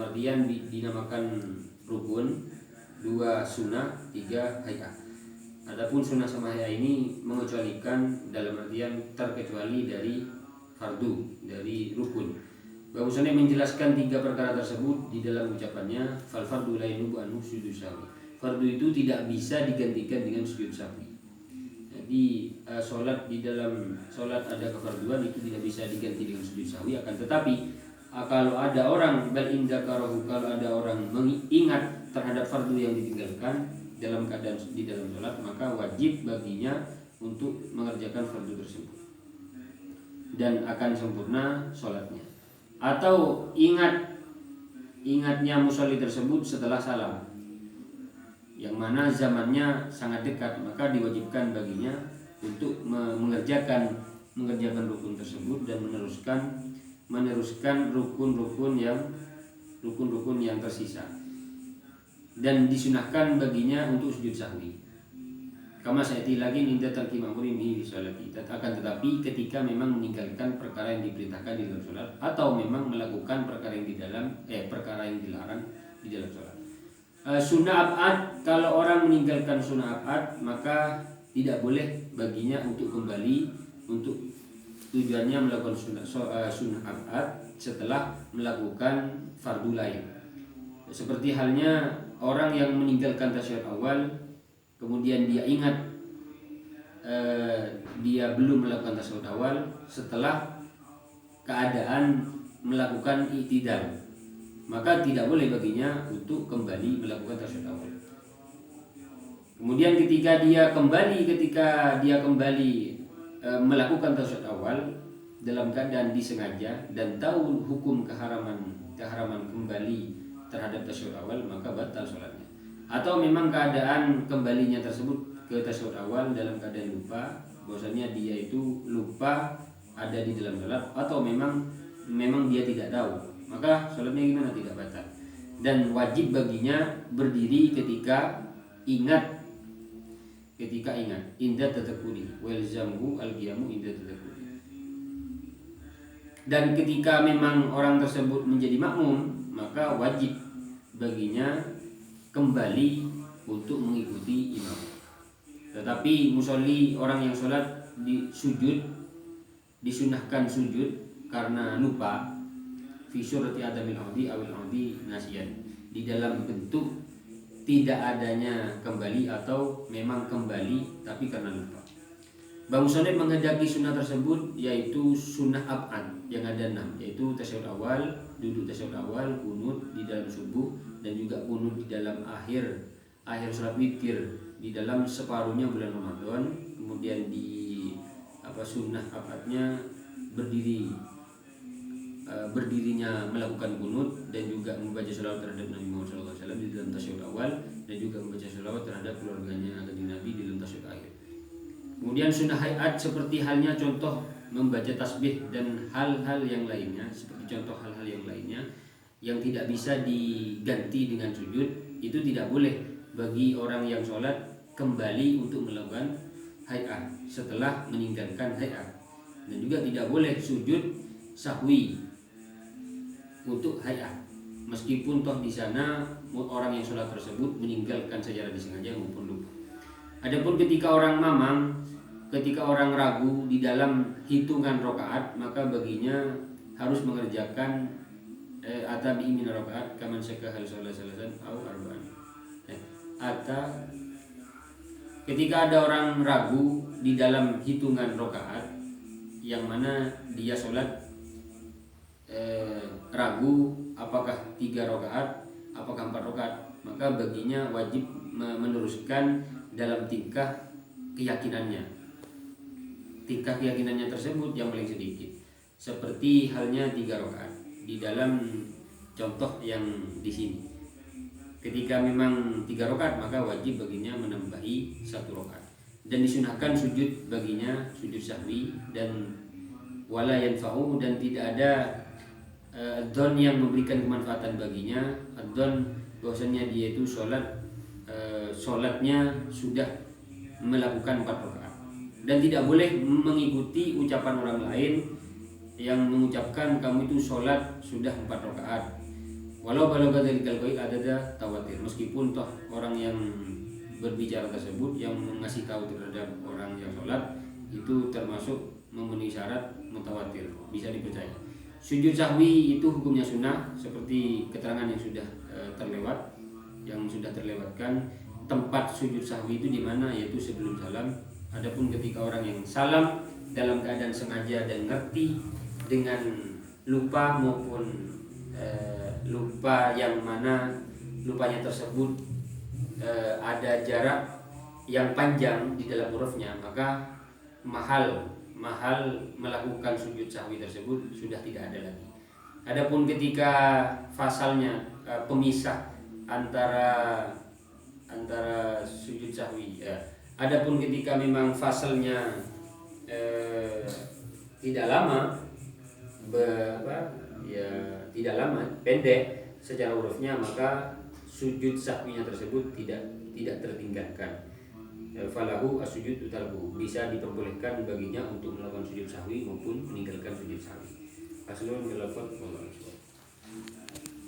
artian dinamakan rukun, 2 sunnah, 3 hay'ah. Adapun sunnah sama hay'ah ini mengecualikan dalam artian terkecuali dari fardu, dari rukun. Bahwasanya menjelaskan 3 perkara tersebut di dalam ucapannya, fal fardu la yanubu anhu sujud sahwi. Fardu itu tidak bisa digantikan dengan sujud sahwi. Jadi sholat, di dalam sholat ada kefarduan itu tidak bisa diganti dengan sujud sahwi. Akan tetapi kalau ada orang kalau ada orang mengingat terhadap fardu yang ditinggalkan dalam keadaan di dalam sholat, maka wajib baginya untuk mengerjakan fardu tersebut dan akan sempurna sholatnya. Atau ingatnya musolli tersebut setelah salam, yang mana zamannya sangat dekat, maka diwajibkan baginya untuk mengerjakan rukun tersebut dan meneruskan rukun-rukun yang tersisa, dan disunahkan baginya untuk sujud sahwi. Kama sayati lagi ninda tarki ma'murin bihi sholati. Akan tetapi ketika memang meninggalkan perkara yang diperintahkan di dalam sholat, atau memang melakukan perkara yang dilarang di dalam sholat. Sunnah ab'ad, kalau orang meninggalkan sunnah ab'ad, maka tidak boleh baginya untuk kembali untuk tujuannya melakukan sunnah ab'ad setelah melakukan fardu lain. Seperti halnya orang yang meninggalkan tasyahud awal, kemudian dia ingat dia belum melakukan tasyahud awal setelah keadaan melakukan i'tidal, maka tidak boleh baginya untuk kembali melakukan tasyahud awal. Kemudian ketika dia kembali melakukan tasyahud awal dalam keadaan disengaja dan tahu hukum keharaman kembali terhadap tasyahud awal, maka batal sholatnya. Atau memang keadaan kembalinya tersebut ke tasyahud awal dalam keadaan lupa, bahwasanya dia itu lupa ada di dalam sholat, atau memang dia tidak tahu, maka sholatnya gimana? Tidak batal. Dan wajib baginya berdiri ketika ingat inda tadzakkuri wa yalzamuhu al-qiyamu inda tadzakkuri. Dan ketika memang orang tersebut menjadi makmum, maka wajib baginya kembali untuk mengikuti imam. Tetapi musolli, orang yang sholat disunahkan sujud karena lupa, fi syurati adamil audi awil audi nasiyan, di dalam bentuk tidak adanya kembali atau memang kembali tapi karena lupa. Bang Musonib menghendaki sunnah tersebut, yaitu sunnah ab'ad yang ada 6, yaitu tasyahud awal, duduk tasyahud awal, kunut di dalam subuh, dan juga kunut di dalam akhir sholat witir di dalam separuhnya bulan Ramadan. Kemudian di sunnah ab'adnya berdirinya melakukan kunut, dan juga membaca sholawat terhadap Nabi Muhammad SAW di dalam tasyahud awal, dan juga membaca sholawat terhadap keluarganya Kanjeng Nabi di dalam tasyahud akhir. Kemudian sunnah hayat seperti halnya contoh membaca tasbih dan hal-hal yang lainnya, yang tidak bisa diganti dengan sujud, itu tidak boleh bagi orang yang sholat kembali untuk melakukan hayat setelah meninggalkan hayat, dan juga tidak boleh sujud sahwi untuk hayat, meskipun toh di sana orang yang sholat tersebut meninggalkan secara disengaja maupun lupa. Adapun ketika orang ragu di dalam hitungan rakaat, maka baginya harus mengerjakan atabi min rakaat kaman syakahal salasan au arba'an. Ketika ada orang ragu di dalam hitungan rakaat, yang mana dia sholat ragu apakah 3 rakaat, apakah 4 rakaat, maka baginya wajib meneruskan dalam tingkah keyakinannya tersebut yang paling sedikit, seperti halnya 3 rakaat di dalam contoh yang di sini. Ketika memang 3 rakaat, maka wajib baginya menambahi 1 rakaat, dan disunahkan sujud baginya sujud sahwi, dan wala yanfa'u, dan tidak ada adzon yang memberikan kemanfaatan baginya. Adzon bahwasanya dia itu sholatnya sudah melakukan 4 rakaat, dan tidak boleh mengikuti ucapan orang lain yang mengucapkan kamu itu sholat sudah 4 rakaat. Walau balagha dzalikal ghaib ada tawatir, meskipun toh orang yang berbicara tersebut yang mengasih tahu terhadap orang yang sholat itu termasuk memenuhi syarat mutawatir, bisa dipercaya. Sujud sahwi itu hukumnya sunnah seperti keterangan yang sudah terlewatkan. Tempat sujud sahwi itu di mana, yaitu sebelum salam. Adapun ketika orang yang salam dalam keadaan sengaja dan ngerti dengan lupa maupun lupa yang mana lupanya tersebut ada jarak yang panjang di dalam hurufnya, maka mahal melakukan sujud sahwi tersebut sudah tidak ada lagi. Adapun ketika fasalnya pemisah antara sujud sahwi, adapun ketika memang fasalnya tidak lama, tidak lama, pendek secara hurufnya, maka sujud sahwinya tersebut tidak tertinggalkan. Falahu as-sujud utalbu, bisa diperbolehkan baginya untuk melakukan sujud sahwi maupun meninggalkan sujud sahwi. Faslun bil lafadz.